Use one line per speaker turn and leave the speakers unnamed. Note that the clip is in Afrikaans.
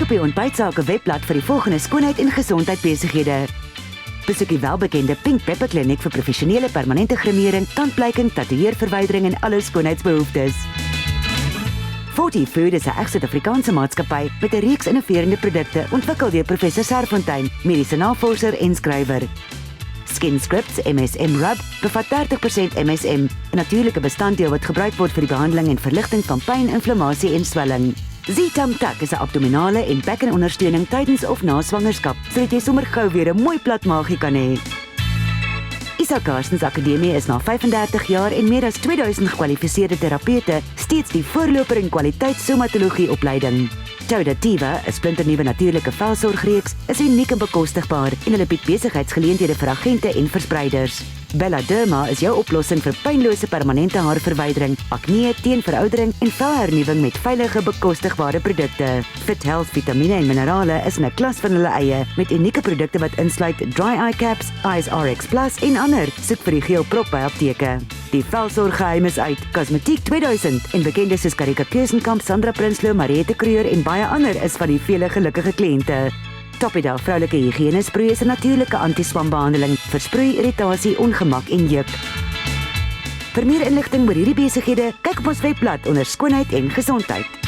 op die Ontbytsake webblad vir die volgende skoonheid en gesondheid besighede. Besoek die welbekende Pink Pepper Kliniek vir professionele permanente grimering, tandpleiking, tatoeëerverwydering en alle skoonheidsbehoeftes. 40 Food is 'n egte Suid-Afrikaanse maatskappy met 'n reeks innoverende produkte ontwikkel deur professor Serfontein, mediese navorser en skrywer. Skin Scripts MSM Rub bevat 30% MSM, 'n natuurlike bestanddeel wat gebruik word vir die behandeling en verligting van pyn, inflammasie en swelling. Z-Tum-Tuck is 'n abdominale en bekkenondersteuning tydens of na swangerskap, sodat jy sommer gou weer 'n mooi plat maagie kan hê. Isak Karstens Akademie is na 35 jaar en meer as 2000 gekwalifiseerde terapeute steeds die voorloper in kwaliteit somatologie opleiding. Toudativa, 'n splinternuwe natuurlike velsorgreeks, is uniek en bekostigbaar en hulle bied besigheidsgeleenthede vir agente en verspreiders. Bella Derma is jou oplossing vir pynlose permanente haarverwydering, akne, teenveroudering en velhernuwing met veilige, bekostigbare produkte. Fit Health Vitamiene en minerale is in 'n klas van hulle eie met unieke produkte wat insluit Dry Eye Caps, Eyes RX Plus en ander. Soek vir die geel prop by apteke. Die velsorggeheim is uit. Cosmetiek 2000 en bekendes soos Karika Keusenkamp, Sandra Prinsloo, Mariette Kreur en baie ander is van die vele gelukkige kliënte. Topida vroulike higiëne sproei is 'n natuurlike anti-swambehandeling vir sproei, irritasie, ongemak en juk. Vir meer inligting oor hierdie besighede, kyk op ons webblad onder skoonheid en gesondheid.